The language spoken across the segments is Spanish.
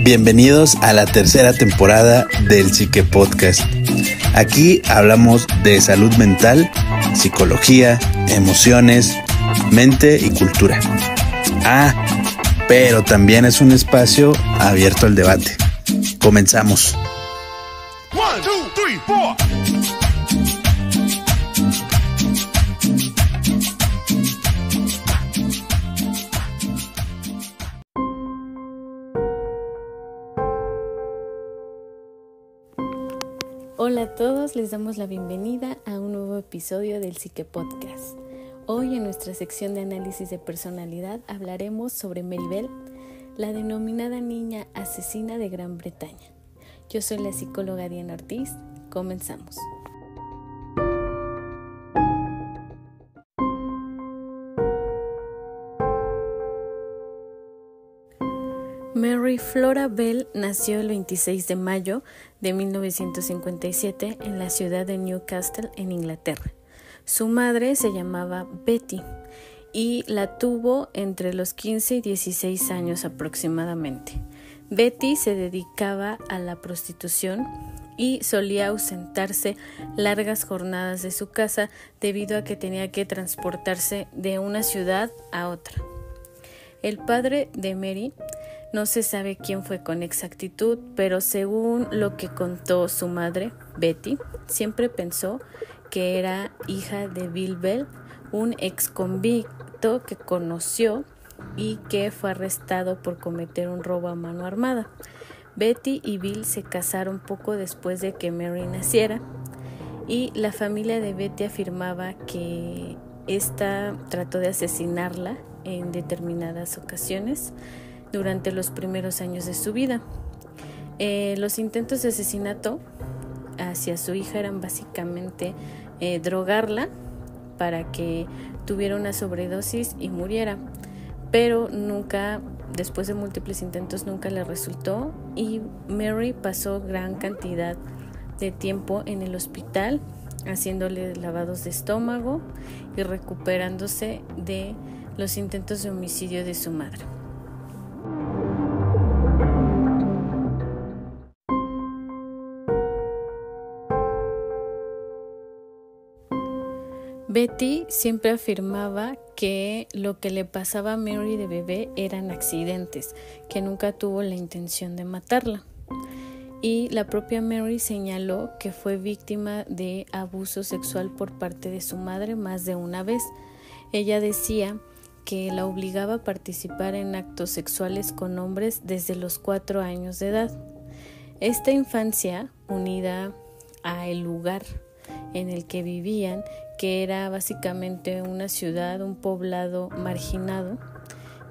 Bienvenidos a la tercera temporada del Psique Podcast. Aquí hablamos de salud mental, psicología, emociones, mente y cultura. Pero también es un espacio abierto al debate. Comenzamos. 1, 2, 3, 4. Hola a todos, les damos la bienvenida a un nuevo episodio del Psique Podcast. Hoy en nuestra sección de análisis de personalidad hablaremos sobre Mary Bell, la denominada niña asesina de Gran Bretaña. Yo soy la psicóloga Diana Ortiz. Comenzamos. Mary Flora Bell nació el 26 de mayo de 1957 en la ciudad de Newcastle, en Inglaterra. Su madre se llamaba Betty y la tuvo entre los 15 y 16 años aproximadamente. Betty se dedicaba a la prostitución y solía ausentarse largas jornadas de su casa debido a que tenía que transportarse de una ciudad a otra. El padre de Mary no se sabe quién fue con exactitud, pero según lo que contó su madre, Betty, siempre pensó que era hija de Bill Bell, un ex convicto que conoció y que fue arrestado por cometer un robo a mano armada. Betty y Bill se casaron poco después de que Mary naciera y la familia de Betty afirmaba que ésta trató de asesinarla en determinadas ocasiones durante los primeros años de su vida. Los intentos de asesinato hacia su hija eran básicamente drogarla para que tuviera una sobredosis y muriera, pero nunca, después de múltiples intentos, nunca le resultó y Mary pasó gran cantidad de tiempo en el hospital haciéndole lavados de estómago y recuperándose de los intentos de homicidio de su madre. Betty siempre afirmaba que lo que le pasaba a Mary de bebé eran accidentes, que nunca tuvo la intención de matarla. Y la propia Mary señaló que fue víctima de abuso sexual por parte de su madre más de una vez. Ella decía que la obligaba a participar en actos sexuales con hombres desde los 4 años de edad. Esta infancia, unida a el lugar en el que vivían, que era básicamente una ciudad, un poblado marginado,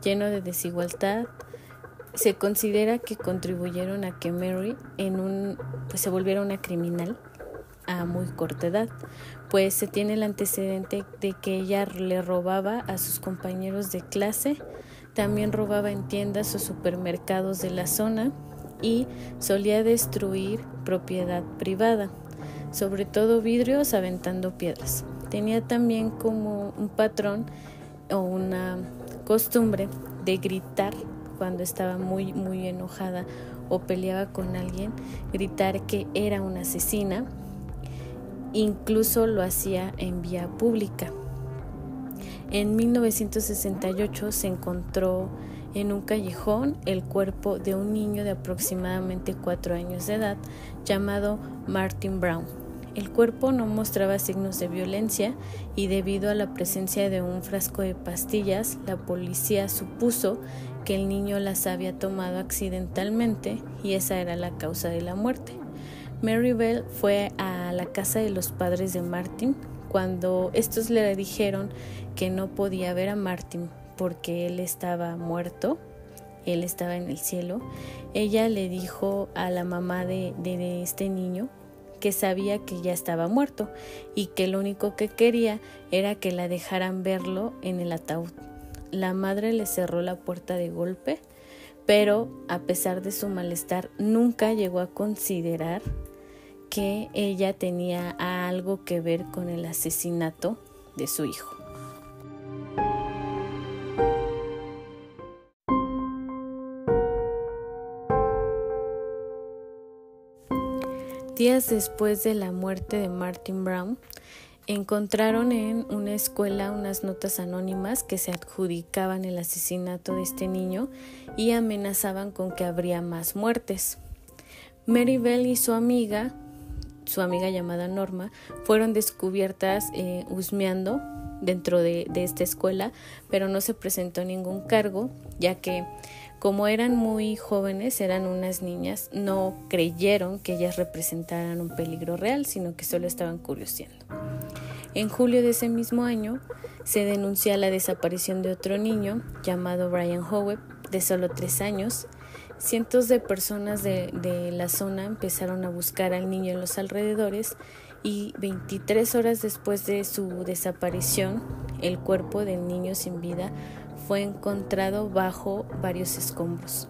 lleno de desigualdad, se considera que contribuyeron a que Mary se volviera una criminal a muy corta edad, pues se tiene el antecedente de que ella le robaba a sus compañeros de clase, también robaba en tiendas o supermercados de la zona y solía destruir propiedad privada, sobre todo vidrios, aventando piedras. Tenía también como un patrón o una costumbre de gritar cuando estaba muy enojada o peleaba con alguien, gritar que era una asesina. Incluso lo hacía en vía pública. En 1968 se encontró en un callejón el cuerpo de un niño de aproximadamente 4 años de edad llamado Martin Brown. El cuerpo no mostraba signos de violencia y debido a la presencia de un frasco de pastillas, la policía supuso que el niño las había tomado accidentalmente y esa era la causa de la muerte. Mary Bell fue a la casa de los padres de Martin cuando estos le dijeron que no podía ver a Martin porque él estaba muerto, él estaba en el cielo. Ella le dijo a la mamá de este niño que sabía que ya estaba muerto y que lo único que quería era que la dejaran verlo en el ataúd. La madre le cerró la puerta de golpe, pero a pesar de su malestar nunca llegó a considerar que ella tenía algo que ver con el asesinato de su hijo. Días después de la muerte de Martin Brown, encontraron en una escuela unas notas anónimas que se adjudicaban el asesinato de este niño y amenazaban con que habría más muertes. Mary Bell y su amiga llamada Norma, fueron descubiertas husmeando dentro de esta escuela, pero no se presentó ningún cargo, ya que como eran muy jóvenes, eran unas niñas, no creyeron que ellas representaran un peligro real, sino que solo estaban curioseando. En julio de ese mismo año se denuncia la desaparición de otro niño llamado Brian Howe, de solo 3 años. Cientos de personas de la zona empezaron a buscar al niño en los alrededores y 23 horas después de su desaparición, el cuerpo del niño sin vida fue encontrado bajo varios escombros.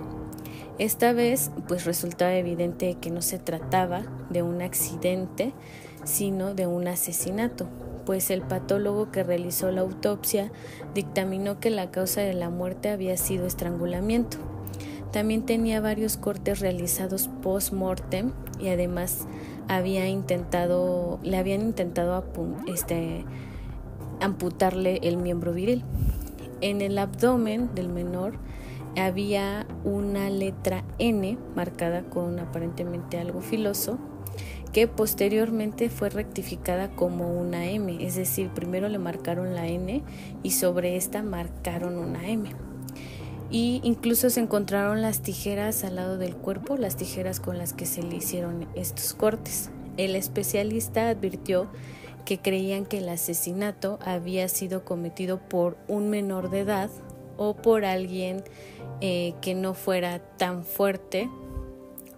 Esta vez, pues resultaba evidente que no se trataba de un accidente, sino de un asesinato, pues el patólogo que realizó la autopsia dictaminó que la causa de la muerte había sido estrangulamiento. También tenía varios cortes realizados post-mortem y además le habían intentado amputarle el miembro viril. En el abdomen del menor había una letra N marcada con aparentemente algo filoso, que posteriormente fue rectificada como una M, es decir, primero le marcaron la N y sobre esta marcaron una M. Y incluso se encontraron las tijeras al lado del cuerpo, las tijeras con las que se le hicieron estos cortes. El especialista advirtió que creían que el asesinato había sido cometido por un menor de edad o por alguien que no fuera tan fuerte.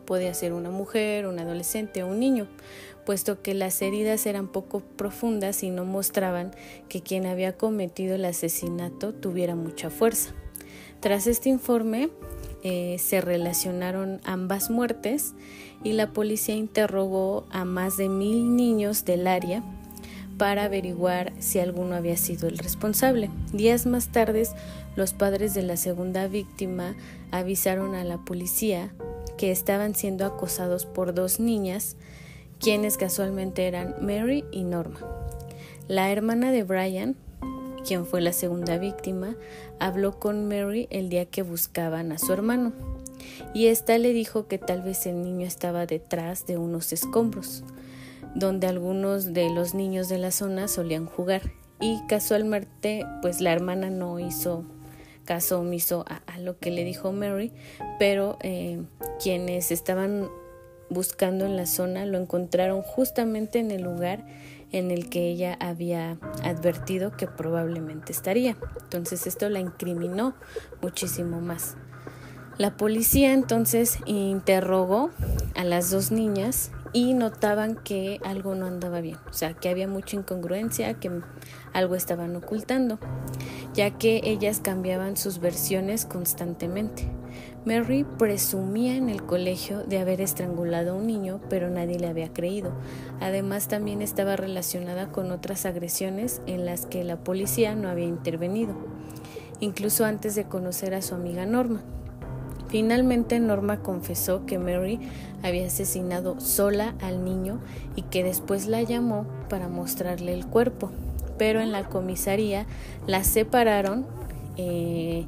Podía ser una mujer, un adolescente o un niño, puesto que las heridas eran poco profundas y no mostraban que quien había cometido el asesinato tuviera mucha fuerza. Tras este informe, se relacionaron ambas muertes y la policía interrogó a más de 1,000 niños del área para averiguar si alguno había sido el responsable. Días más tarde, los padres de la segunda víctima avisaron a la policía que estaban siendo acosados por 2 niñas, quienes casualmente eran Mary y Norma. La hermana de Brian, quien fue la segunda víctima, habló con Mary el día que buscaban a su hermano, y ésta le dijo que tal vez el niño estaba detrás de unos escombros, donde algunos de los niños de la zona solían jugar, y casualmente pues la hermana no hizo caso omiso a lo que le dijo Mary, pero quienes estaban buscando en la zona lo encontraron justamente en el lugar en el que ella había advertido que probablemente estaría. Entonces esto la incriminó muchísimo más. La policía entonces interrogó a las 2 niñas y notaban que algo no andaba bien, o sea, que había mucha incongruencia, que algo estaban ocultando, ya que ellas cambiaban sus versiones constantemente. Mary presumía en el colegio de haber estrangulado a un niño, pero nadie le había creído. Además, también estaba relacionada con otras agresiones en las que la policía no había intervenido, incluso antes de conocer a su amiga Norma. Finalmente, Norma confesó que Mary había asesinado sola al niño y que después la llamó para mostrarle el cuerpo, pero en la comisaría las separaron y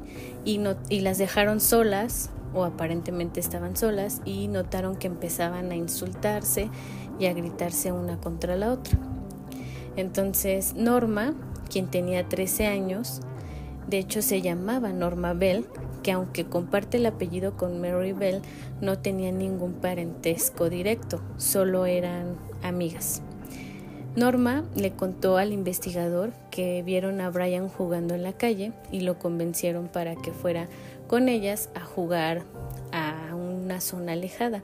las dejaron solas, o aparentemente estaban solas, y notaron que empezaban a insultarse y a gritarse una contra la otra. Entonces Norma, quien tenía 13 años, de hecho se llamaba Norma Bell, que aunque comparte el apellido con Mary Bell, no tenía ningún parentesco directo, solo eran amigas. Norma le contó al investigador que vieron a Brian jugando en la calle y lo convencieron para que fuera con ellas a jugar a una zona alejada.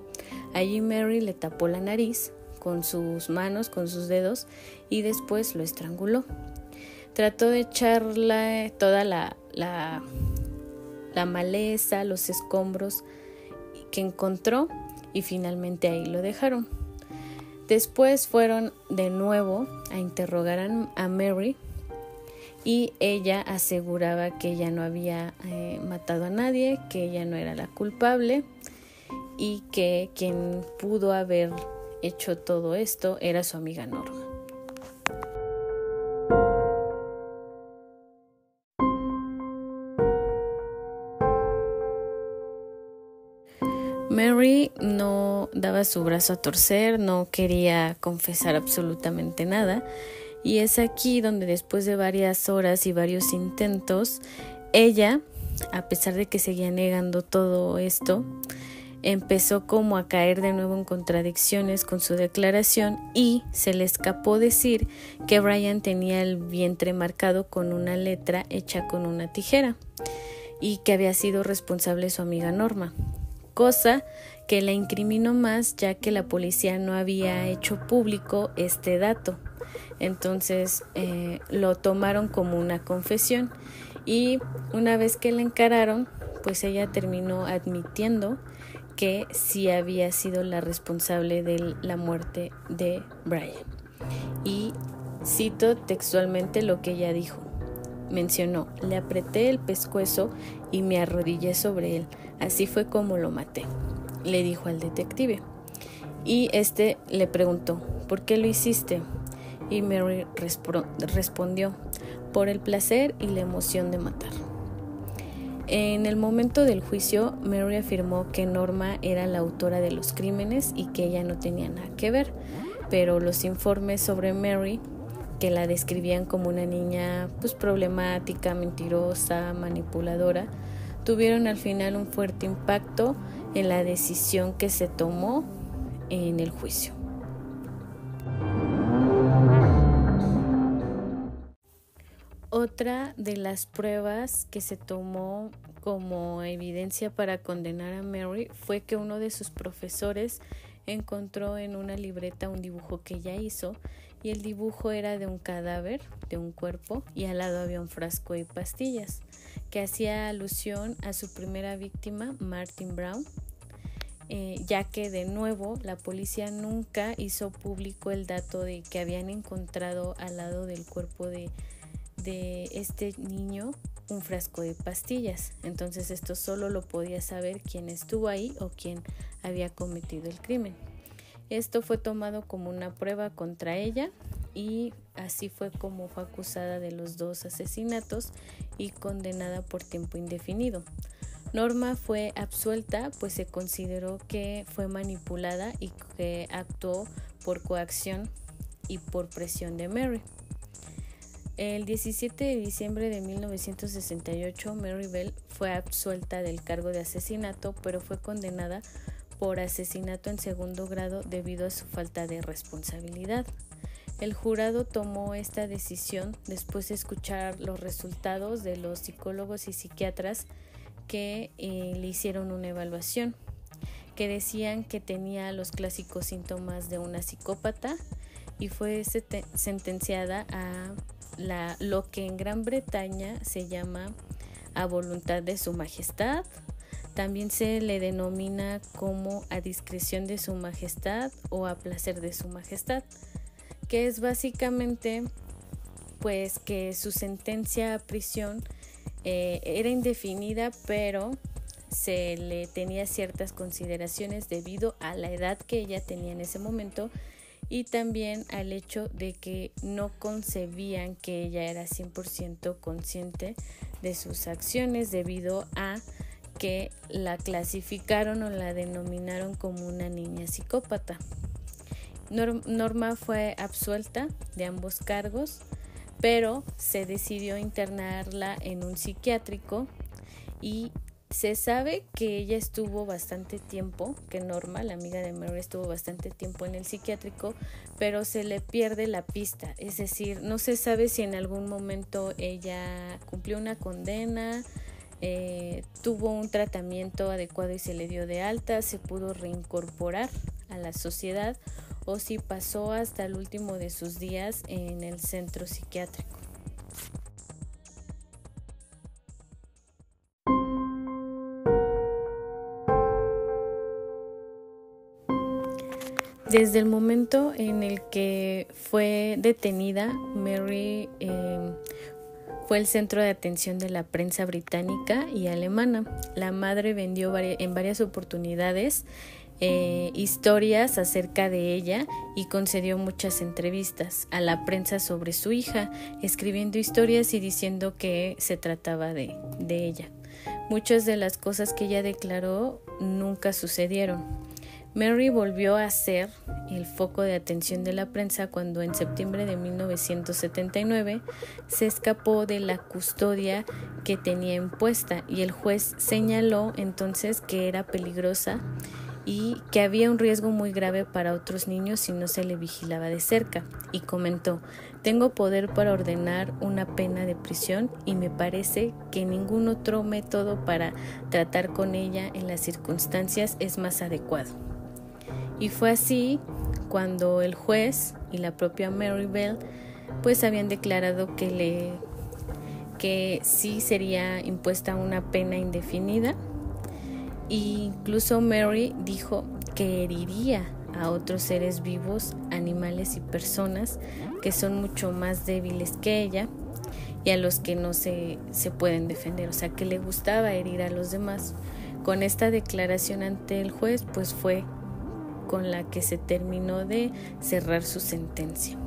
Allí Mary le tapó la nariz con sus manos, con sus dedos, y después lo estranguló. Trató de echarle toda la maleza, los escombros que encontró, y finalmente ahí lo dejaron. Después fueron de nuevo a interrogar a Mary y ella aseguraba que ella no había matado a nadie, que ella no era la culpable y que quien pudo haber hecho todo esto era su amiga Norma. Mary no daba su brazo a torcer, no quería confesar absolutamente nada, y es aquí donde después de varias horas y varios intentos, ella, a pesar de que seguía negando todo esto, empezó como a caer de nuevo en contradicciones con su declaración y se le escapó decir que Brian tenía el vientre marcado con una letra hecha con una tijera y que había sido responsable su amiga Norma, cosa que la incriminó más ya que la policía no había hecho público este dato. Entonces lo tomaron como una confesión y una vez que la encararon, pues ella terminó admitiendo que sí había sido la responsable de la muerte de Brian. Y cito textualmente lo que ella dijo. Mencionó: le apreté el pescuezo y me arrodillé sobre él. Así fue como lo maté, le dijo al detective. Y este le preguntó: ¿por qué lo hiciste? Y Mary respondió: por el placer y la emoción de matar. En el momento del juicio, Mary afirmó que Norma era la autora de los crímenes y que ella no tenía nada que ver, pero los informes sobre Mary, que la describían como una niña problemática, mentirosa, manipuladora, tuvieron al final un fuerte impacto en la decisión que se tomó en el juicio. Otra de las pruebas que se tomó como evidencia para condenar a Mary fue que uno de sus profesores encontró en una libreta un dibujo que ella hizo, y el dibujo era de un cadáver, de un cuerpo, y al lado había un frasco y pastillas, que hacía alusión a su primera víctima, Martin Brown, ya que de nuevo la policía nunca hizo público el dato de que habían encontrado al lado del cuerpo de este niño un frasco de pastillas. Entonces esto solo lo podía saber quien estuvo ahí o quien había cometido el crimen. Esto fue tomado como una prueba contra ella y así fue como fue acusada de los 2 asesinatos y condenada por tiempo indefinido. Norma fue absuelta, pues se consideró que fue manipulada y que actuó por coacción y por presión de Mary. El 17 de diciembre de 1968, Mary Bell fue absuelta del cargo de asesinato, pero fue condenada por asesinato en segundo grado debido a su falta de responsabilidad. El jurado tomó esta decisión después de escuchar los resultados de los psicólogos y psiquiatras que le hicieron una evaluación, que decían que tenía los clásicos síntomas de una psicópata y fue sentenciada a lo que en Gran Bretaña se llama a voluntad de su majestad. También se le denomina como a discreción de su majestad o a placer de su majestad, que es básicamente pues que su sentencia a prisión era indefinida, pero se le tenía ciertas consideraciones debido a la edad que ella tenía en ese momento y también al hecho de que no concebían que ella era 100% consciente de sus acciones debido a que la clasificaron o la denominaron como una niña psicópata. Norma fue absuelta de ambos cargos, pero se decidió internarla en un psiquiátrico y se sabe que ella estuvo bastante tiempo, que Norma, la amiga de Mary, estuvo bastante tiempo en el psiquiátrico, pero se le pierde la pista, es decir, no se sabe si en algún momento ella cumplió una condena, tuvo un tratamiento adecuado y se le dio de alta, se pudo reincorporar a la sociedad o si pasó hasta el último de sus días en el centro psiquiátrico. Desde el momento en el que fue detenida, Mary fue el centro de atención de la prensa británica y alemana. La madre vendió en varias oportunidades historias acerca de ella y concedió muchas entrevistas a la prensa sobre su hija, escribiendo historias y diciendo que se trataba de ella. Muchas de las cosas que ella declaró nunca sucedieron. Mary volvió a ser el foco de atención de la prensa cuando en septiembre de 1979 se escapó de la custodia que tenía impuesta y el juez señaló entonces que era peligrosa y que había un riesgo muy grave para otros niños si no se le vigilaba de cerca, y comentó: tengo poder para ordenar una pena de prisión y me parece que ningún otro método para tratar con ella en las circunstancias es más adecuado. Y fue así cuando el juez y la propia Mary Bell pues habían declarado que sí sería impuesta una pena indefinida. E incluso Mary dijo que heriría a otros seres vivos, animales y personas que son mucho más débiles que ella y a los que no se pueden defender, o sea que le gustaba herir a los demás. Con esta declaración ante el juez pues fue con la que se terminó de cerrar su sentencia.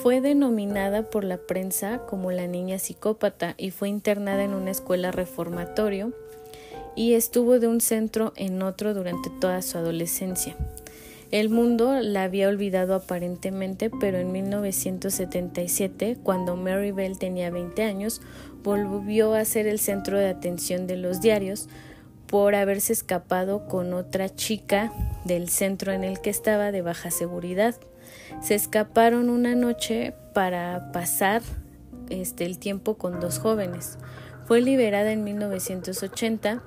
Fue denominada por la prensa como la niña psicópata y fue internada en una escuela reformatorio y estuvo de un centro en otro durante toda su adolescencia. El mundo la había olvidado aparentemente, pero en 1977, cuando Mary Bell tenía 20 años, volvió a ser el centro de atención de los diarios por haberse escapado con otra chica del centro en el que estaba de baja seguridad. Se escaparon una noche para pasar el tiempo con dos jóvenes. Fue liberada en 1980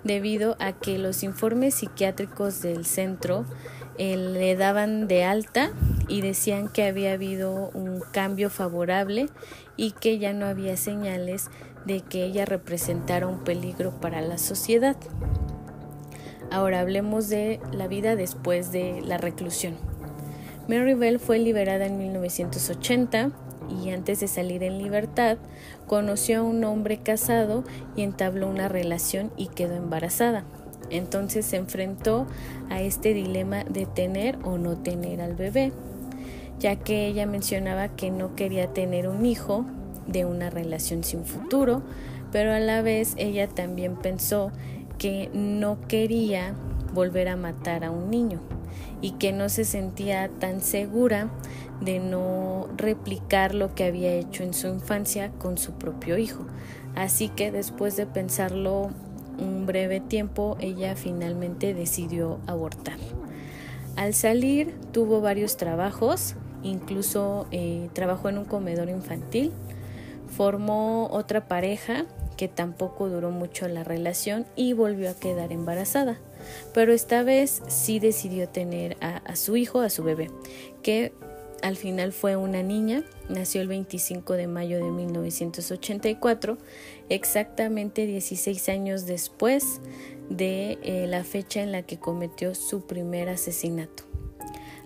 debido a que los informes psiquiátricos del centro le daban de alta y decían que había habido un cambio favorable y que ya no había señales de que ella representara un peligro para la sociedad. Ahora hablemos de la vida después de la reclusión. Mary Bell fue liberada en 1980 y antes de salir en libertad conoció a un hombre casado y entabló una relación y quedó embarazada. Entonces se enfrentó a este dilema de tener o no tener al bebé, ya que ella mencionaba que no quería tener un hijo de una relación sin futuro, pero a la vez ella también pensó que no quería volver a matar a un niño y que no se sentía tan segura de no replicar lo que había hecho en su infancia con su propio hijo. Así que después de pensarlo un breve tiempo, ella finalmente decidió abortar. Al salir tuvo varios trabajos, incluso trabajó en un comedor infantil, formó otra pareja que tampoco duró mucho la relación y volvió a quedar embarazada, pero esta vez sí decidió tener a su hijo, a su bebé, que al final fue una niña. Nació el 25 de mayo de 1984, exactamente 16 años después de la fecha en la que cometió su primer asesinato.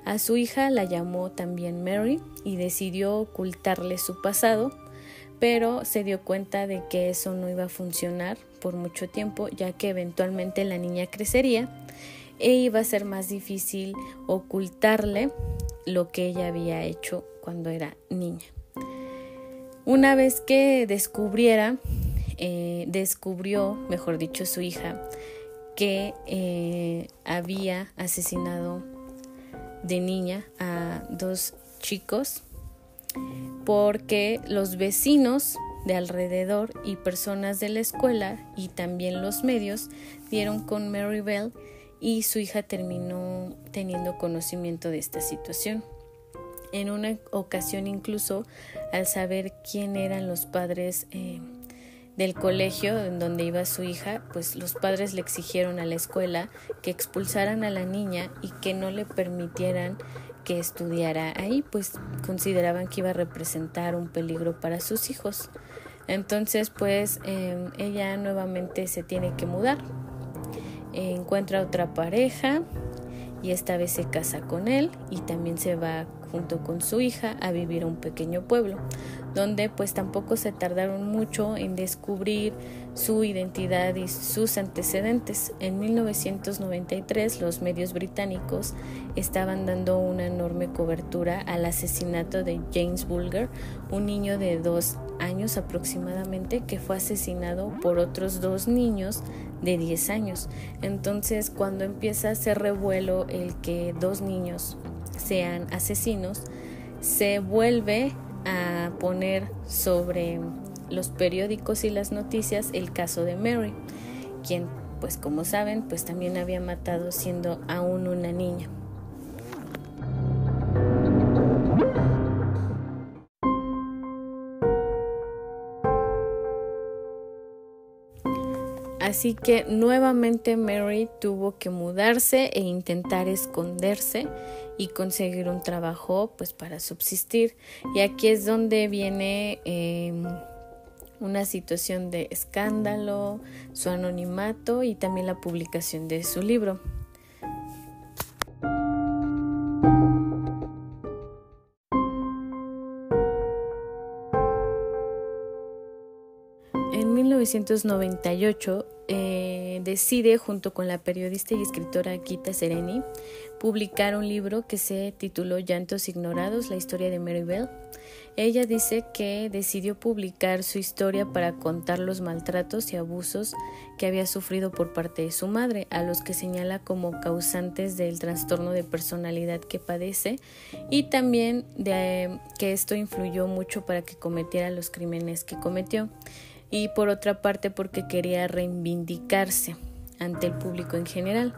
A su hija la llamó también Mary y decidió ocultarle su pasado, pero se dio cuenta de que eso no iba a funcionar por mucho tiempo, ya que eventualmente la niña crecería e iba a ser más difícil ocultarle lo que ella había hecho cuando era niña. Una vez que descubrió, mejor dicho, su hija, que había asesinado de niña a dos chicos, porque los vecinos de alrededor y personas de la escuela y también los medios dieron con Mary Bell y su hija terminó teniendo conocimiento de esta situación. En una ocasión incluso, al saber quién eran los padres del colegio en donde iba su hija, pues los padres le exigieron a la escuela que expulsaran a la niña y que no le permitieran que estudiara ahí, pues consideraban que iba a representar un peligro para sus hijos. Entonces pues ella nuevamente se tiene que mudar, encuentra otra pareja y esta vez se casa con él y también se va junto con su hija a vivir a un pequeño pueblo, donde pues tampoco se tardaron mucho en descubrir su identidad y sus antecedentes. En 1993 los medios británicos estaban dando una enorme cobertura al asesinato de James Bulger, un niño de 2 años aproximadamente que fue asesinado por otros 2 niños de 10 años. Entonces, cuando empieza a hacer revuelo el que 2 niños sean asesinos, se vuelve a poner sobre los periódicos y las noticias el caso de Mary, quien, pues como saben, pues también había matado siendo aún una niña. Así que nuevamente Mary tuvo que mudarse e intentar esconderse y conseguir un trabajo pues para subsistir. Y aquí es donde viene una situación de escándalo, su anonimato y también la publicación de su libro. En 1998 decide, junto con la periodista y escritora Gita Sereni, publicar un libro que se tituló Llantos Ignorados, la historia de Mary Bell. Ella dice que decidió publicar su historia para contar los maltratos y abusos que había sufrido por parte de su madre, a los que señala como causantes del trastorno de personalidad que padece, y también de que esto influyó mucho para que cometiera los crímenes que cometió. Y por otra parte porque quería reivindicarse ante el público en general,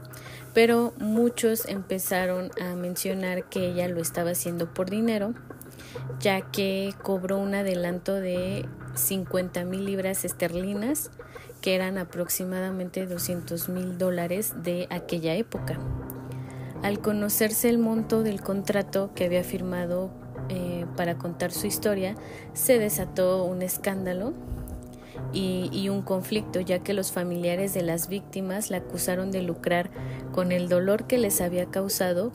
pero muchos empezaron a mencionar que ella lo estaba haciendo por dinero, ya que cobró un adelanto de 50,000 libras esterlinas, que eran aproximadamente $200,000 de aquella época. Al conocerse el monto del contrato que había firmado para contar su historia, se desató un escándalo y un conflicto, ya que los familiares de las víctimas la acusaron de lucrar con el dolor que les había causado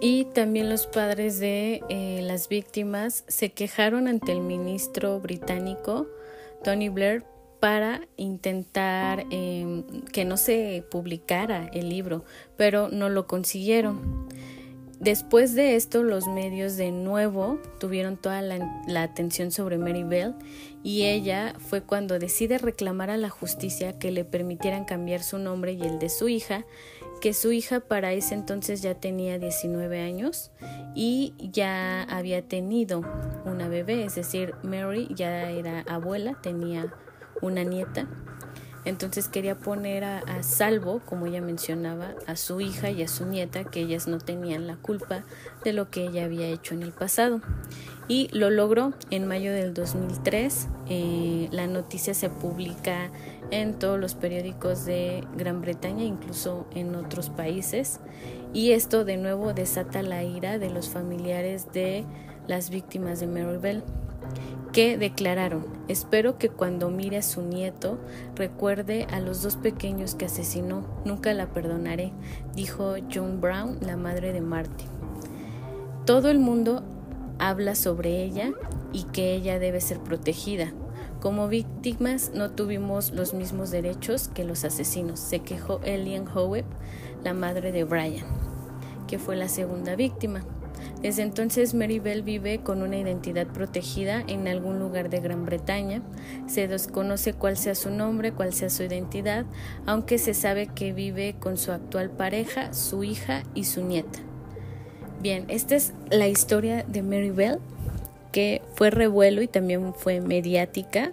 y también los padres de las víctimas se quejaron ante el ministro británico Tony Blair para intentar que no se publicara el libro, pero no lo consiguieron. Después de esto, los medios de nuevo tuvieron toda la atención sobre Mary Bell, y ella fue cuando decide reclamar a la justicia que le permitieran cambiar su nombre y el de su hija, que su hija para ese entonces ya tenía 19 años y ya había tenido una bebé, es decir, Mary ya era abuela, tenía una nieta. Entonces quería poner a salvo, como ella mencionaba, a su hija y a su nieta, que ellas no tenían la culpa de lo que ella había hecho en el pasado. Y lo logró. En mayo del 2003, la noticia se publica en todos los periódicos de Gran Bretaña, incluso en otros países. Y esto de nuevo desata la ira de los familiares de las víctimas de Mary Bell, que declararon: espero que cuando mire a su nieto recuerde a los 2 pequeños que asesinó, nunca la perdonaré, dijo Joan Brown, la madre de Martin. Todo el mundo habla sobre ella y que ella debe ser protegida. Como víctimas no tuvimos los mismos derechos que los asesinos, se quejó Ellen Howe, la madre de Brian, que fue la segunda víctima. Desde entonces Mary Bell vive con una identidad protegida en algún lugar de Gran Bretaña. Se desconoce cuál sea su nombre, cuál sea su identidad, aunque se sabe que vive con su actual pareja, su hija y su nieta. Bien, esta es la historia de Mary Bell, que fue revuelo y también fue mediática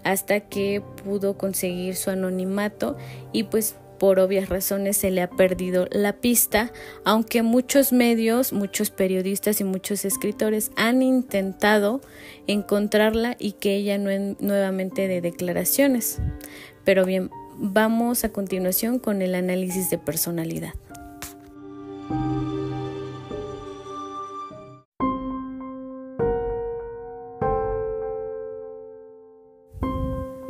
hasta que pudo conseguir su anonimato, y pues por obvias razones se le ha perdido la pista, aunque muchos medios, muchos periodistas y muchos escritores han intentado encontrarla y que ella nuevamente dé declaraciones. Pero bien, vamos a continuación con el análisis de personalidad.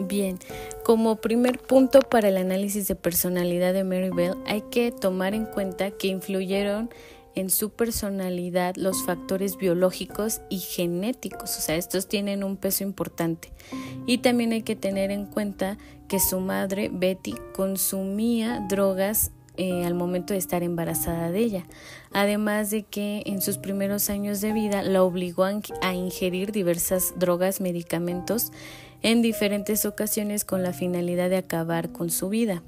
Bien, como primer punto para el análisis de personalidad de Mary Bell, hay que tomar en cuenta que influyeron en su personalidad los factores biológicos y genéticos, o sea, estos tienen un peso importante. Y también hay que tener en cuenta que su madre, Betty, consumía drogas al momento de estar embarazada de ella, además de que en sus primeros años de vida la obligó a ingerir diversas drogas, medicamentos en diferentes ocasiones con la finalidad de acabar con su vida.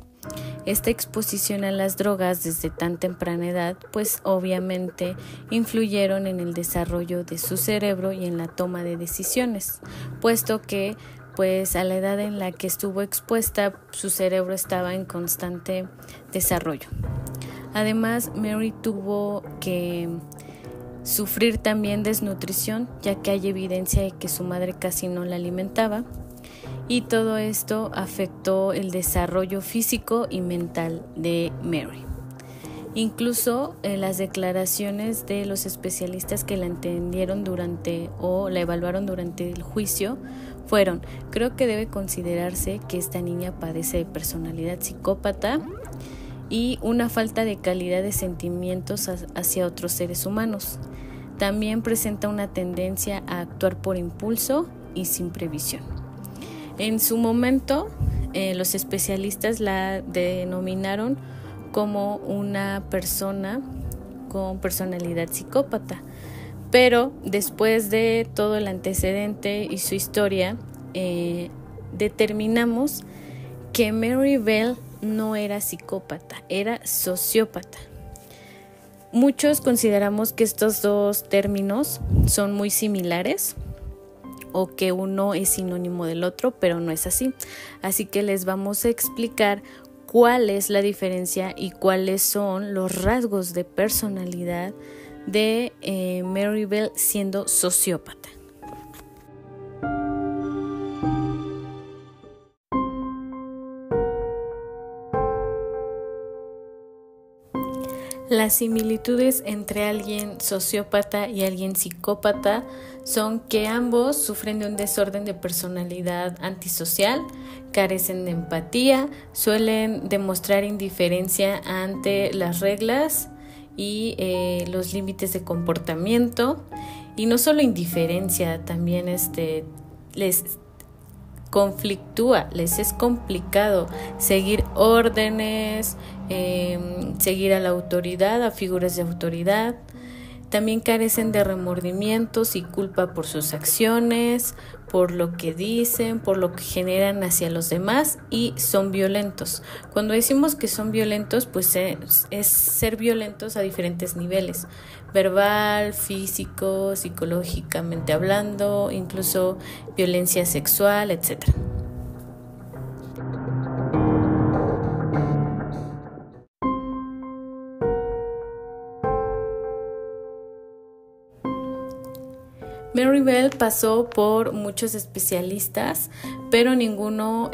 Esta exposición a las drogas desde tan temprana edad, pues obviamente influyeron en el desarrollo de su cerebro y en la toma de decisiones, puesto que pues a la edad en la que estuvo expuesta, su cerebro estaba en constante desarrollo. Además, Mary tuvo que sufrir también desnutrición, ya que hay evidencia de que su madre casi no la alimentaba, y todo esto afectó el desarrollo físico y mental de Mary. Incluso las declaraciones de los especialistas que la entendieron o la evaluaron durante el juicio fueron: creo que debe considerarse que esta niña padece de personalidad psicópata y una falta de calidad de sentimientos hacia otros seres humanos. También presenta una tendencia a actuar por impulso y sin previsión. En su momento, los especialistas la denominaron como una persona con personalidad psicópata, pero después de todo el antecedente y su historia, determinamos que Mary Bell no era psicópata, era sociópata. Muchos consideramos que estos dos términos son muy similares o que uno es sinónimo del otro, pero no es así. Así que les vamos a explicar cuál es la diferencia y cuáles son los rasgos de personalidad de Mary Bell siendo sociópata. Las similitudes entre alguien sociópata y alguien psicópata son que ambos sufren de un desorden de personalidad antisocial, carecen de empatía, suelen demostrar indiferencia ante las reglas y los límites de comportamiento, y no solo indiferencia, también les conflictúa, les es complicado seguir órdenes, seguir a la autoridad, a figuras de autoridad. También carecen de remordimientos y culpa por sus acciones, por lo que dicen, por lo que generan hacia los demás, y son violentos. Cuando decimos que son violentos, pues es ser violentos a diferentes niveles: verbal, físico, psicológicamente hablando, incluso violencia sexual, etc. Mary Bell pasó por muchos especialistas, pero ninguno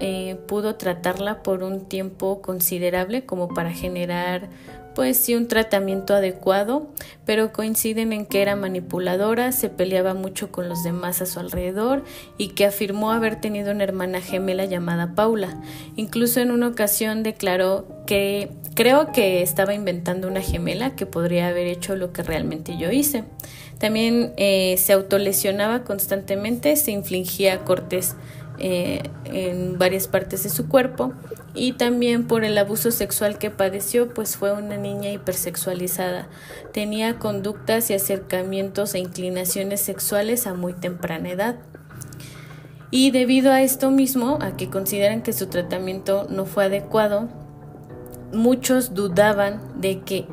pudo tratarla por un tiempo considerable como para generar pues sí un tratamiento adecuado, pero coinciden en que era manipuladora, se peleaba mucho con los demás a su alrededor y que afirmó haber tenido una hermana gemela llamada Paula. Incluso en una ocasión declaró que creo que estaba inventando una gemela, que podría haber hecho lo que realmente yo hice. También se autolesionaba constantemente, se infligía cortes en varias partes de su cuerpo, y también por el abuso sexual que padeció, pues fue una niña hipersexualizada. Tenía conductas y acercamientos e inclinaciones sexuales a muy temprana edad. Y debido a esto mismo, a que consideran que su tratamiento no fue adecuado, muchos dudaban de que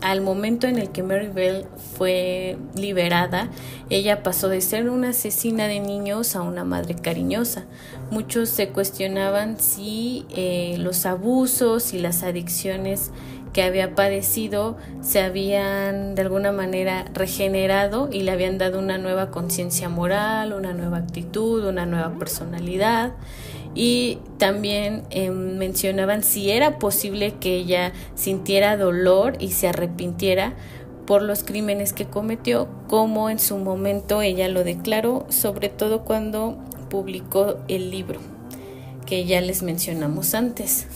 al momento en el que Mary Bell fue liberada, ella pasó de ser una asesina de niños a una madre cariñosa. Muchos se cuestionaban si los abusos y las adicciones que había padecido se habían de alguna manera regenerado y le habían dado una nueva conciencia moral, una nueva actitud, una nueva personalidad. Y también mencionaban si era posible que ella sintiera dolor y se arrepintiera por los crímenes que cometió, como en su momento ella lo declaró, sobre todo cuando publicó el libro. que ya les mencionamos antes.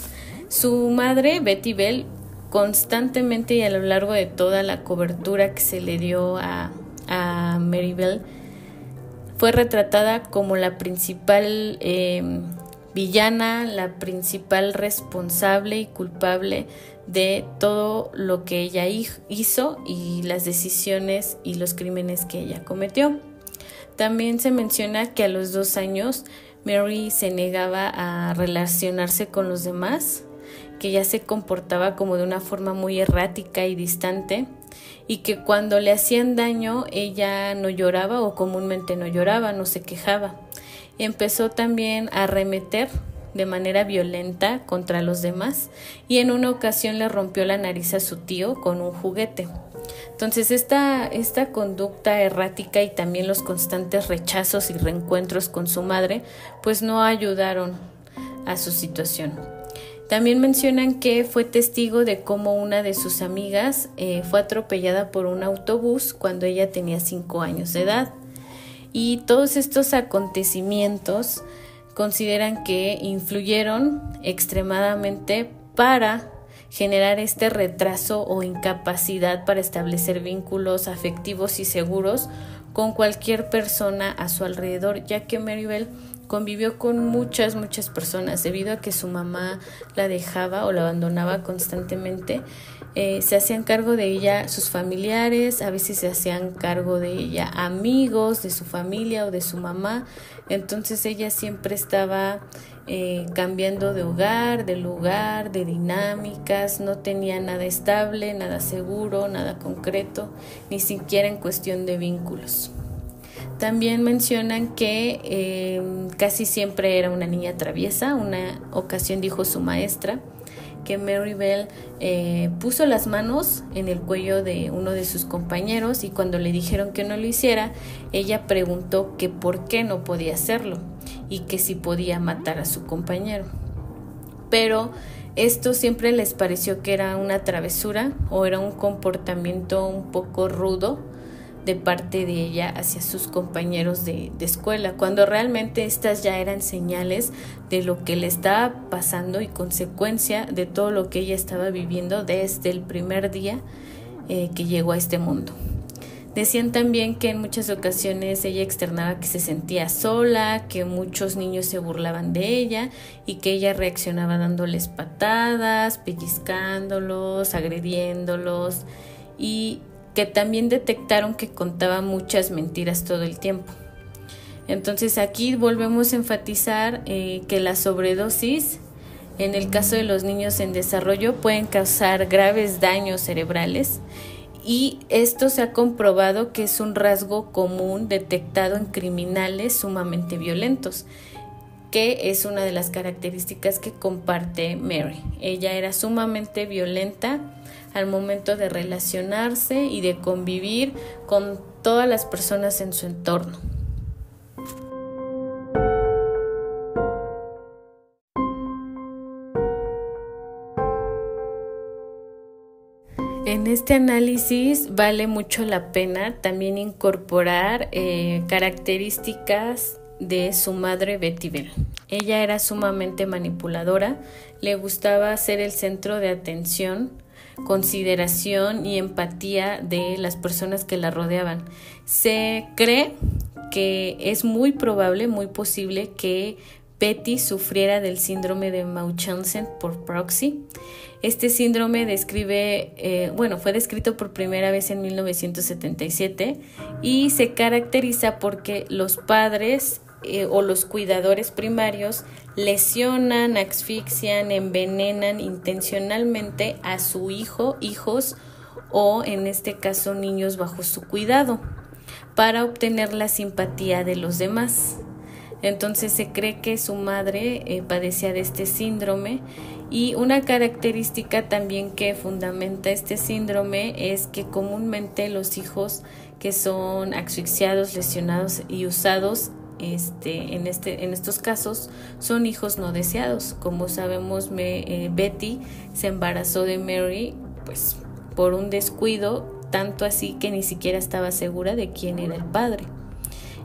Su madre, Betty Bell, constantemente y a lo largo de toda la cobertura que se le dio a Mary Bell, fue retratada como la principal villana, la principal responsable y culpable de todo lo que ella hizo y las decisiones y los crímenes que ella cometió. También se menciona que a los 2 años Mary se negaba a relacionarse con los demás, que ya se comportaba como de una forma muy errática y distante, y que cuando le hacían daño ella no lloraba o comúnmente no lloraba, no se quejaba. Empezó también a arremeter de manera violenta contra los demás y en una ocasión le rompió la nariz a su tío con un juguete. Entonces esta conducta errática y también los constantes rechazos y reencuentros con su madre pues no ayudaron a su situación. También mencionan que fue testigo de cómo una de sus amigas fue atropellada por un autobús cuando ella tenía 5 años de edad. Y todos estos acontecimientos consideran que influyeron extremadamente para generar este retraso o incapacidad para establecer vínculos afectivos y seguros con cualquier persona a su alrededor, ya que Mary Bell convivió con muchas personas debido a que su mamá la dejaba o la abandonaba constantemente. Se hacían cargo de ella sus familiares, a veces se hacían cargo de ella amigos de su familia o de su mamá. Entonces ella siempre estaba cambiando de hogar, de lugar, de dinámicas, no tenía nada estable, nada seguro, nada concreto, ni siquiera en cuestión de vínculos. También mencionan que casi siempre era una niña traviesa. Una ocasión dijo su maestra que Mary Bell puso las manos en el cuello de uno de sus compañeros y cuando le dijeron que no lo hiciera, ella preguntó que por qué no podía hacerlo y que si podía matar a su compañero. Pero esto siempre les pareció que era una travesura o era un comportamiento un poco rudo de parte de ella hacia sus compañeros de escuela, cuando realmente estas ya eran señales de lo que le estaba pasando y consecuencia de todo lo que ella estaba viviendo desde el primer día que llegó a este mundo. Decían también que en muchas ocasiones ella externaba que se sentía sola, que muchos niños se burlaban de ella y que ella reaccionaba dándoles patadas, pellizcándolos, agrediéndolos, y que también detectaron que contaba muchas mentiras todo el tiempo. Entonces aquí volvemos a enfatizar que la sobredosis, en el caso de los niños en desarrollo, pueden causar graves daños cerebrales, y esto se ha comprobado que es un rasgo común detectado en criminales sumamente violentos, que es una de las características que comparte Mary. Ella era sumamente violenta al momento de relacionarse y de convivir con todas las personas en su entorno. En este análisis vale mucho la pena también incorporar características de su madre Betty Bell. Ella era sumamente manipuladora, le gustaba ser el centro de atención, consideración y empatía de las personas que la rodeaban. Se cree que es muy probable, muy posible que Betty sufriera del síndrome de Munchausen por proxy. Este síndrome fue descrito por primera vez en 1977 y se caracteriza porque los padres o los cuidadores primarios lesionan, asfixian, envenenan intencionalmente a su hijo, hijos o en este caso niños bajo su cuidado para obtener la simpatía de los demás. Entonces se cree que su madre padecía de este síndrome, y una característica también que fundamenta este síndrome es que comúnmente los hijos que son asfixiados, lesionados y usados en estos casos son hijos no deseados. Como sabemos, Betty se embarazó de Mary pues por un descuido, tanto así que ni siquiera estaba segura de quién era el padre.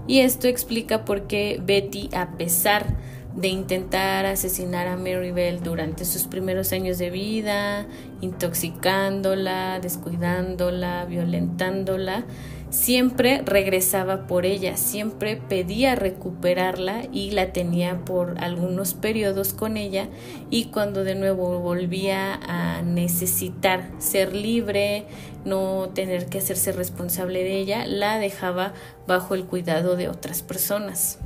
Y esto explica por qué Betty, a pesar de intentar asesinar a Maribel durante sus primeros años de vida, intoxicándola, descuidándola, violentándola. Siempre regresaba por ella, siempre pedía recuperarla y la tenía por algunos periodos con ella, y cuando de nuevo volvía a necesitar ser libre, no tener que hacerse responsable de ella, la dejaba bajo el cuidado de otras personas.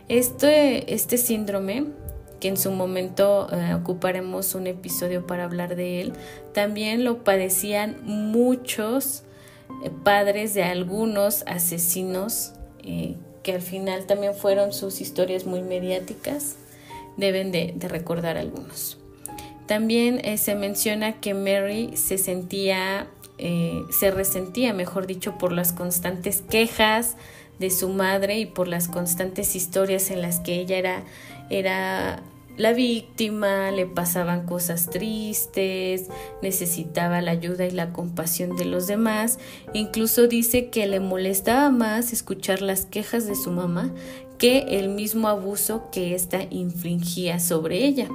Este síndrome, que en su momento ocuparemos un episodio para hablar de él, también lo padecían muchos padres de algunos asesinos, que al final también fueron sus historias muy mediáticas. Deben de recordar algunos. También se menciona que Mary se resentía, mejor dicho, por las constantes quejas de su madre y por las constantes historias en las que ella era la víctima, le pasaban cosas tristes, necesitaba la ayuda y la compasión de los demás. Incluso dice que le molestaba más escuchar las quejas de su mamá que el mismo abuso que ésta infligía sobre ella.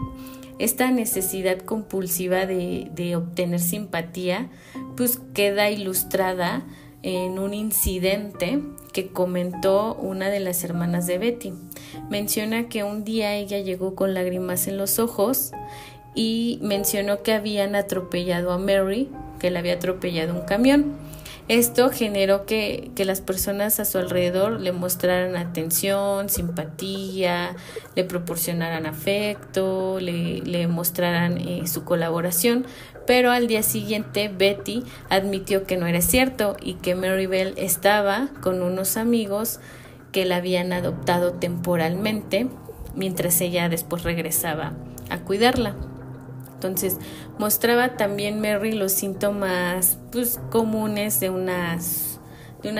Esta necesidad compulsiva de obtener simpatía, pues queda ilustrada en un incidente que comentó una de las hermanas de Betty. Menciona que un día ella llegó con lágrimas en los ojos y mencionó que habían atropellado a Mary, que la había atropellado un camión. Esto generó que las personas a su alrededor le mostraran atención, simpatía, le proporcionaran afecto, le mostraran su colaboración, pero al día siguiente Betty admitió que no era cierto y que Maribel estaba con unos amigos que la habían adoptado temporalmente mientras ella después regresaba a cuidarla. Entonces mostraba también Mary los síntomas comunes de una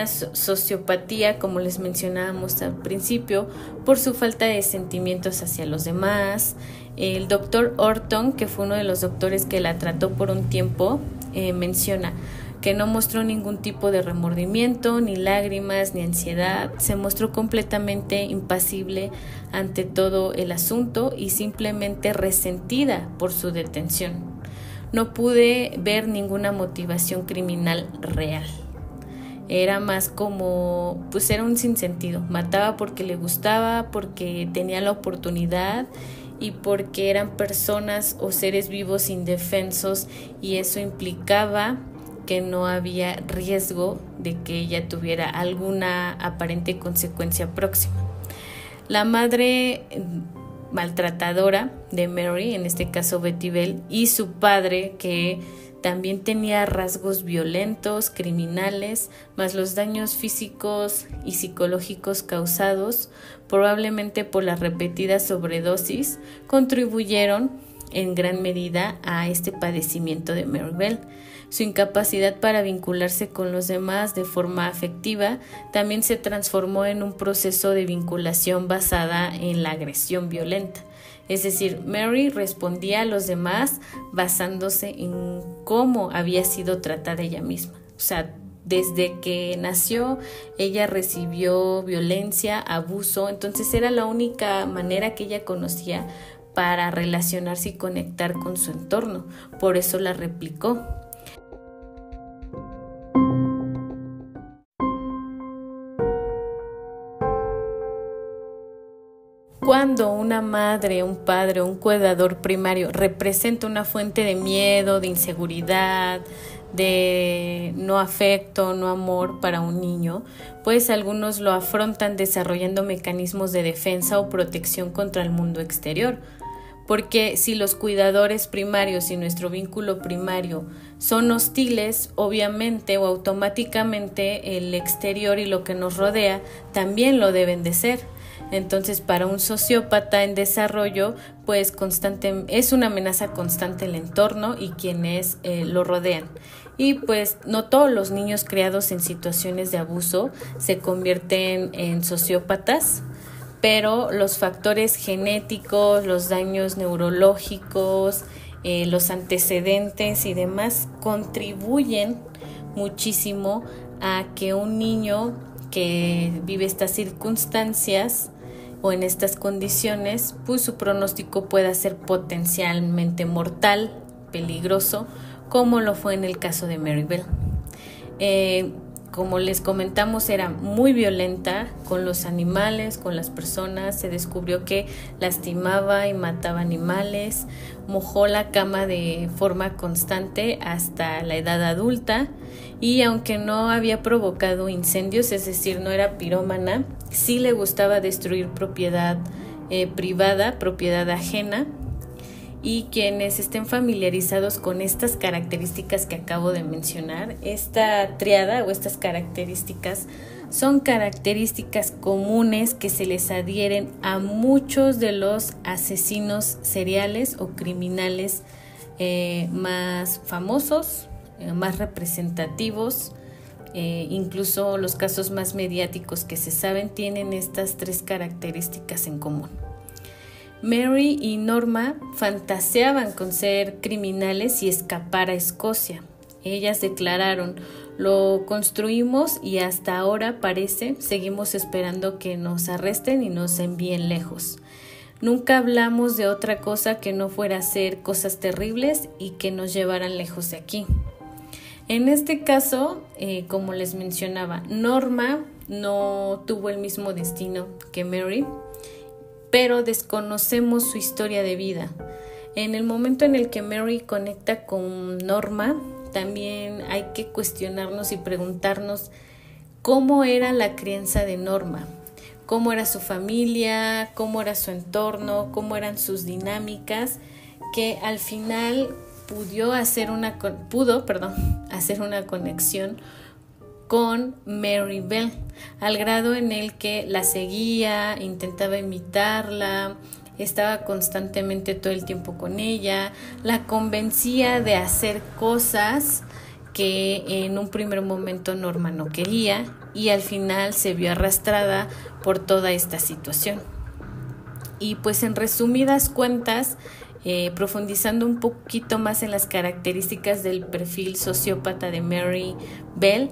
sociopatía, como les mencionábamos al principio, por su falta de sentimientos hacia los demás. El doctor Orton, que fue uno de los doctores que la trató por un tiempo, menciona que no mostró ningún tipo de remordimiento, ni lágrimas, ni ansiedad. Se mostró completamente impasible ante todo el asunto y simplemente resentida por su detención. No pude ver ninguna motivación criminal real. Era más como, era un sinsentido. Mataba porque le gustaba, porque tenía la oportunidad y porque eran personas o seres vivos indefensos, y eso implicaba que no había riesgo de que ella tuviera alguna aparente consecuencia próxima. La madre maltratadora de Mary, en este caso Betty Bell, y su padre, que también tenía rasgos violentos, criminales, más los daños físicos y psicológicos causados probablemente por las repetidas sobredosis, contribuyeron en gran medida a este padecimiento de Maribel. Su incapacidad para vincularse con los demás de forma afectiva también se transformó en un proceso de vinculación basada en la agresión violenta. Es decir, Mary respondía a los demás basándose en cómo había sido tratada ella misma. O sea, desde que nació, ella recibió violencia, abuso, entonces era la única manera que ella conocía para relacionarse y conectar con su entorno. Por eso la replicó. Cuando una madre, un padre o un cuidador primario representa una fuente de miedo, de inseguridad, de no afecto, no amor para un niño, pues algunos lo afrontan desarrollando mecanismos de defensa o protección contra el mundo exterior. Porque si los cuidadores primarios y nuestro vínculo primario son hostiles, obviamente o automáticamente el exterior y lo que nos rodea también lo deben de ser. Entonces, para un sociópata en desarrollo, pues es una amenaza constante el entorno y quienes lo rodean. Y pues no todos los niños criados en situaciones de abuso se convierten en sociópatas, pero los factores genéticos, los daños neurológicos, los antecedentes y demás contribuyen muchísimo a que un niño que vive estas circunstancias o en estas condiciones, pues su pronóstico pueda ser potencialmente mortal, peligroso, como lo fue en el caso de Mary Bell. Como les comentamos, era muy violenta con los animales, con las personas. Se descubrió que lastimaba y mataba animales, mojó la cama de forma constante hasta la edad adulta, y aunque no había provocado incendios, es decir, no era pirómana, sí le gustaba destruir propiedad privada, propiedad ajena. Y quienes estén familiarizados con estas características que acabo de mencionar, esta triada o estas características son características comunes que se les adhieren a muchos de los asesinos seriales o criminales más famosos, más representativos. Incluso los casos más mediáticos que se saben tienen estas 3 características en común. Mary y Norma fantaseaban con ser criminales y escapar a Escocia. Ellas declararon: lo construimos y hasta ahora parece, seguimos esperando que nos arresten y nos envíen lejos. Nunca hablamos de otra cosa que no fuera hacer cosas terribles y que nos llevaran lejos de aquí. En este caso, como les mencionaba, Norma no tuvo el mismo destino que Mary, pero desconocemos su historia de vida. En el momento en el que Mary conecta con Norma, también hay que cuestionarnos y preguntarnos cómo era la crianza de Norma, cómo era su familia, cómo era su entorno, cómo eran sus dinámicas, que al final pudo hacer una conexión con Mary Bell, al grado en el que la seguía, intentaba imitarla, estaba constantemente todo el tiempo con ella, la convencía de hacer cosas que en un primer momento Norma no quería, y al final se vio arrastrada por toda esta situación. Y pues en resumidas cuentas, profundizando un poquito más en las características del perfil sociópata de Mary Bell,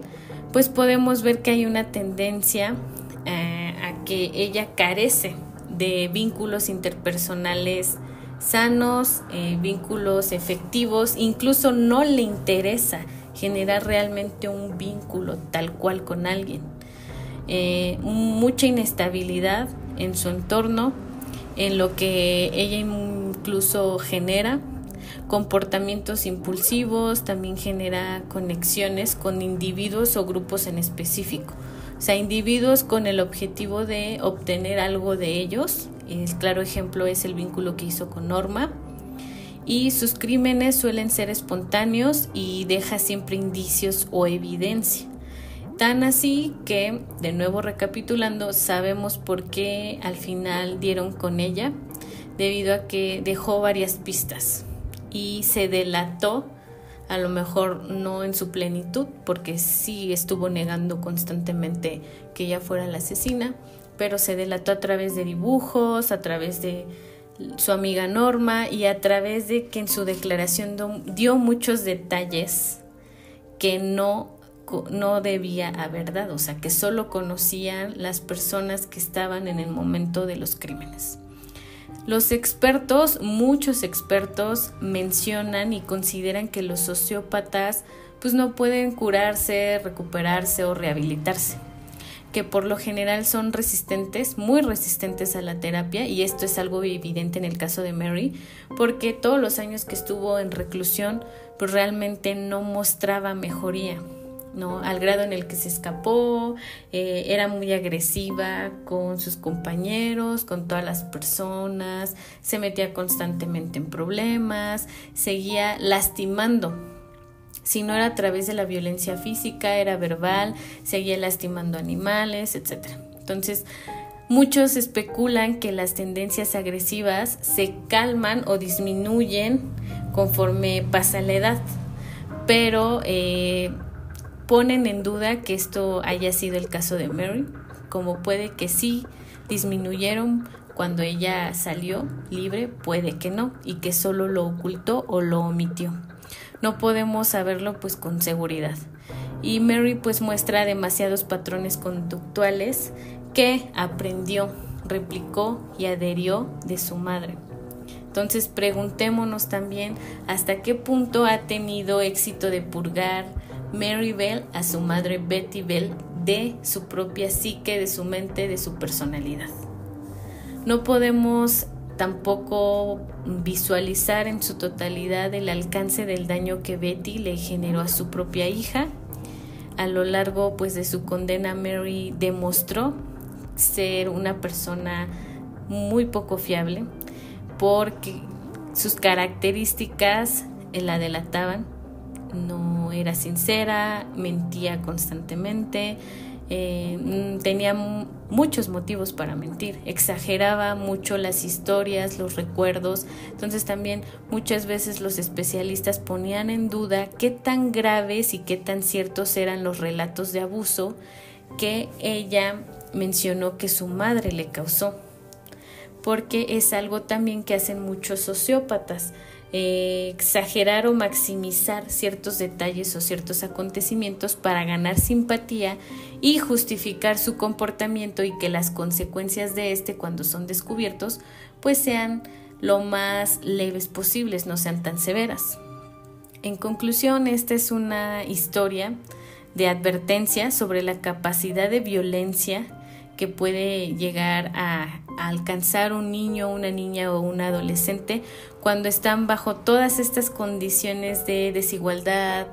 pues podemos ver que hay una tendencia a que ella carece de vínculos interpersonales sanos, vínculos efectivos. Incluso no le interesa generar realmente un vínculo tal cual con alguien. Mucha inestabilidad en su entorno, en lo que ella incluso genera comportamientos impulsivos, también genera conexiones con individuos o grupos en específico. O sea, individuos con el objetivo de obtener algo de ellos. El claro ejemplo es el vínculo que hizo con Norma. Y sus crímenes suelen ser espontáneos y deja siempre indicios o evidencia. Tan así que, de nuevo recapitulando, sabemos por qué al final dieron con ella, debido a que dejó varias pistas y se delató, a lo mejor no en su plenitud, porque sí estuvo negando constantemente que ella fuera la asesina, pero se delató a través de dibujos, a través de su amiga Norma y a través de que en su declaración dio muchos detalles que no debía haber dado, o sea, que solo conocían las personas que estaban en el momento de los crímenes. Los expertos, muchos expertos, mencionan y consideran que los sociópatas pues no pueden curarse, recuperarse o rehabilitarse, que por lo general son resistentes, muy resistentes a la terapia, y esto es algo evidente en el caso de Mary, porque todos los años que estuvo en reclusión pues realmente no mostraba mejoría, ¿no? Al grado en el que se escapó, era muy agresiva con sus compañeros, con todas las personas, se metía constantemente en problemas, seguía lastimando. Si no era a través de la violencia física, era verbal, seguía lastimando animales, etc. Entonces, muchos especulan que las tendencias agresivas se calman o disminuyen conforme pasa la edad, pero ponen en duda que esto haya sido el caso de Mary, como puede que sí disminuyeron cuando ella salió libre, puede que no, y que solo lo ocultó o lo omitió. No podemos saberlo pues con seguridad. Y Mary pues muestra demasiados patrones conductuales que aprendió replicó y adherió de su madre. Entonces preguntémonos también hasta qué punto ha tenido éxito de purgar Mary Bell a su madre Betty Bell de su propia psique, de su mente, de su personalidad. No podemos tampoco visualizar en su totalidad el alcance del daño que Betty le generó a su propia hija. A lo largo de su condena, Mary demostró ser una persona muy poco fiable, porque sus características la delataban. No era sincera, mentía constantemente, tenía muchos motivos para mentir, exageraba mucho las historias, los recuerdos. Entonces también muchas veces los especialistas ponían en duda qué tan graves y qué tan ciertos eran los relatos de abuso que ella mencionó que su madre le causó, porque es algo también que hacen muchos sociópatas, exagerar o maximizar ciertos detalles o ciertos acontecimientos para ganar simpatía y justificar su comportamiento, y que las consecuencias de cuando son descubiertos sean lo más leves posibles, no sean tan severas. En conclusión, esta es una historia de advertencia sobre la capacidad de violencia que puede llegar a alcanzar un niño, una niña o un adolescente cuando están bajo todas estas condiciones de desigualdad,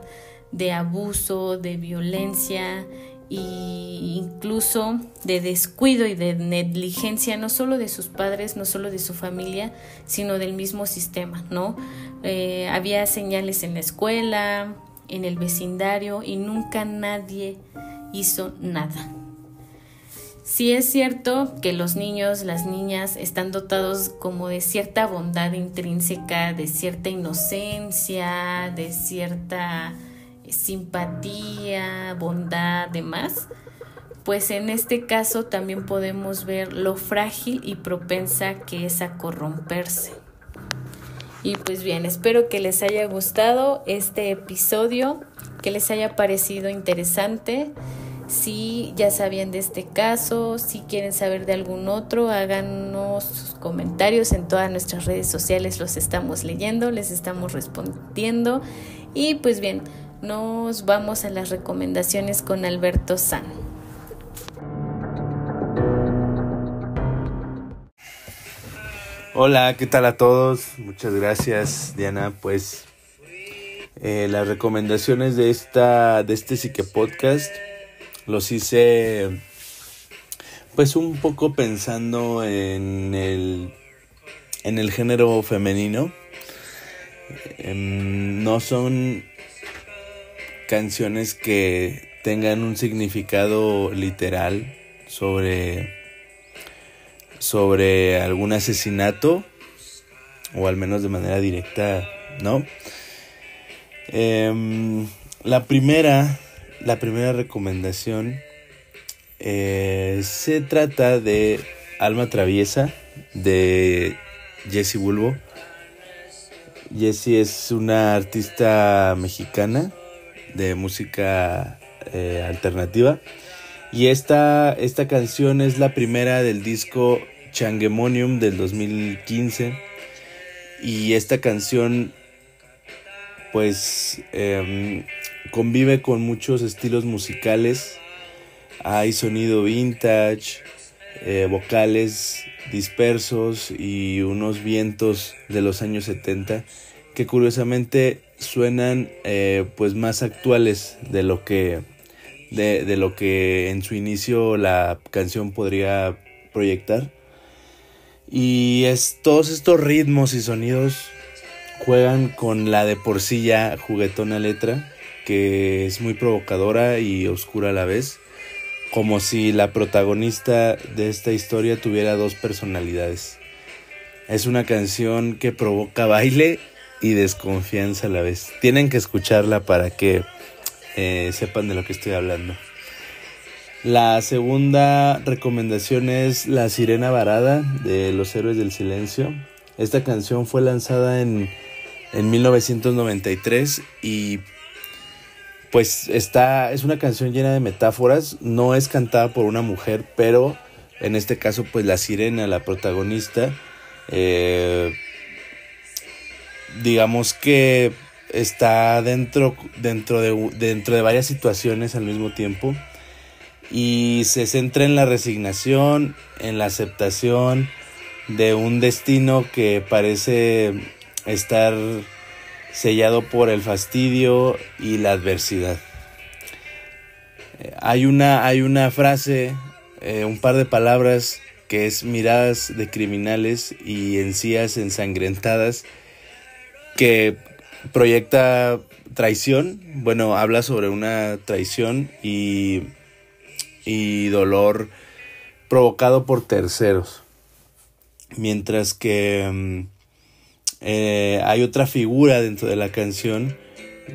de abuso, de violencia e incluso de descuido y de negligencia, no solo de sus padres, no solo de su familia, sino del mismo sistema, ¿no? Había señales en la escuela, en el vecindario, y nunca nadie hizo nada. Sí es cierto que los niños, las niñas están dotados como de cierta bondad intrínseca, de cierta inocencia, de cierta simpatía, bondad, demás. En este caso también podemos ver lo frágil y propensa que es a corromperse. Y bien, espero que les haya gustado este episodio, que les haya parecido interesante. Si ya sabían de este caso, si quieren saber de algún otro, háganos sus comentarios en todas nuestras redes sociales, los estamos leyendo, les estamos respondiendo. Y bien, nos vamos a las recomendaciones con Alberto San. Hola, ¿qué tal a todos? Muchas gracias, Diana. Las recomendaciones de este Psique Podcast los hice un poco pensando en el género femenino. No son canciones que tengan un significado literal sobre algún asesinato, o al menos de manera directa, ¿no? La primera recomendación se trata de Alma Traviesa, de Jessie Bulbo. Jessie es una artista mexicana de música alternativa, y esta canción es la primera del disco Changemonium del 2015, y esta canción convive con muchos estilos musicales. Hay sonido vintage, vocales dispersos y unos vientos de los años 70 que curiosamente suenan más actuales de lo que en su inicio la canción podría proyectar. Y todos estos ritmos y sonidos juegan con la de por sí ya juguetona letra, que es muy provocadora y oscura a la vez, como si la protagonista de esta historia tuviera dos personalidades. Es una canción que provoca baile y desconfianza a la vez. Tienen que escucharla para que sepan de lo que estoy hablando. La segunda recomendación es La Sirena Varada, de Los Héroes del Silencio. Esta canción fue lanzada en 1993 y es una canción llena de metáforas. No es cantada por una mujer, pero en este caso pues la sirena, la protagonista, digamos que está dentro de varias situaciones al mismo tiempo y se centra en la resignación, en la aceptación de un destino que parece estar sellado por el fastidio y la adversidad. Hay una frase, un par de palabras que es miradas de criminales y encías ensangrentadas, que proyecta traición. Bueno, habla sobre una traición y dolor provocado por terceros. Mientras que hay otra figura dentro de la canción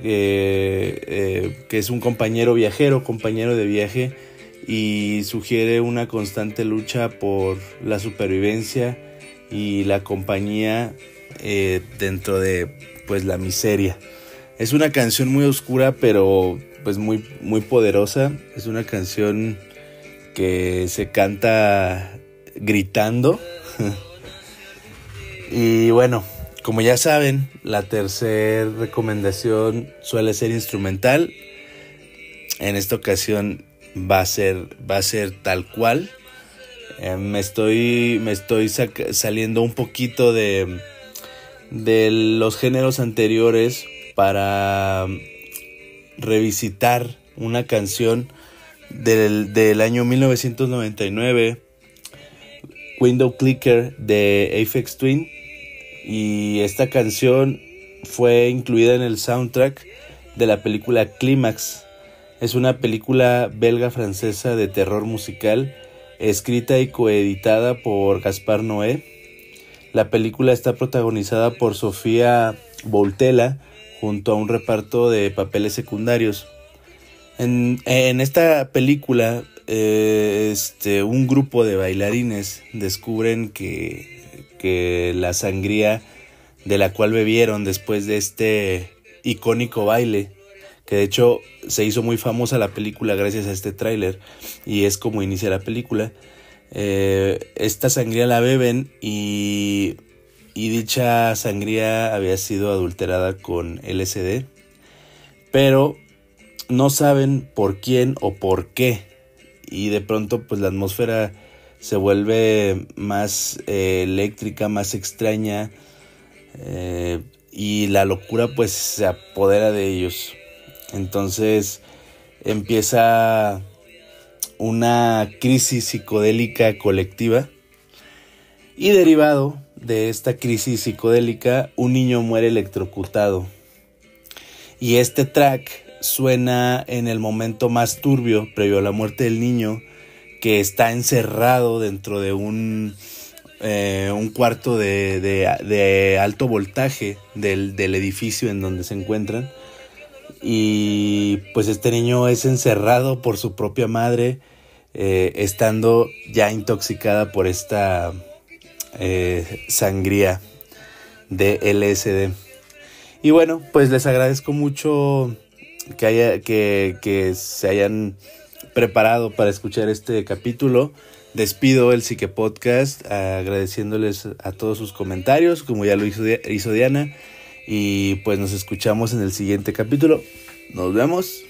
que es un compañero viajero, compañero de viaje, y sugiere una constante lucha por la supervivencia y la compañía dentro de pues la miseria. Es una canción muy oscura, pero pues muy, muy poderosa. Es una canción que se canta gritando. Y bueno, como ya saben, la tercera recomendación suele ser instrumental. En esta ocasión va a ser tal cual. Me estoy saliendo un poquito de los géneros anteriores para revisitar una canción del año 1999, Window Clicker de Aphex Twin. Y esta canción fue incluida en el soundtrack de la película Clímax. Es una película belga-francesa de terror musical, escrita y coeditada por Gaspar Noé. La película está protagonizada por Sofía Boutella junto a un reparto de papeles secundarios. En esta película, un grupo de bailarines descubren que la sangría de la cual bebieron después de este icónico baile, que de hecho se hizo muy famosa la película gracias a este tráiler y es como inicia la película. Esta sangría la beben y dicha sangría había sido adulterada con LSD, pero no saben por quién o por qué, y de pronto pues la atmósfera se vuelve más eléctrica, más extraña, y la locura pues se apodera de ellos. Entonces empieza una crisis psicodélica colectiva y derivado de esta crisis psicodélica un niño muere electrocutado. Y este track suena en el momento más turbio previo a la muerte del niño, que está encerrado dentro de un cuarto de alto voltaje del edificio en donde se encuentran. Y pues este niño es encerrado por su propia madre, estando ya intoxicada por esta sangría de LSD. Y bueno, pues les agradezco mucho que se hayan preparado para escuchar este capítulo. Despido el Psique Podcast agradeciéndoles a todos sus comentarios, como ya lo hizo Diana, y pues nos escuchamos en el siguiente capítulo. Nos vemos.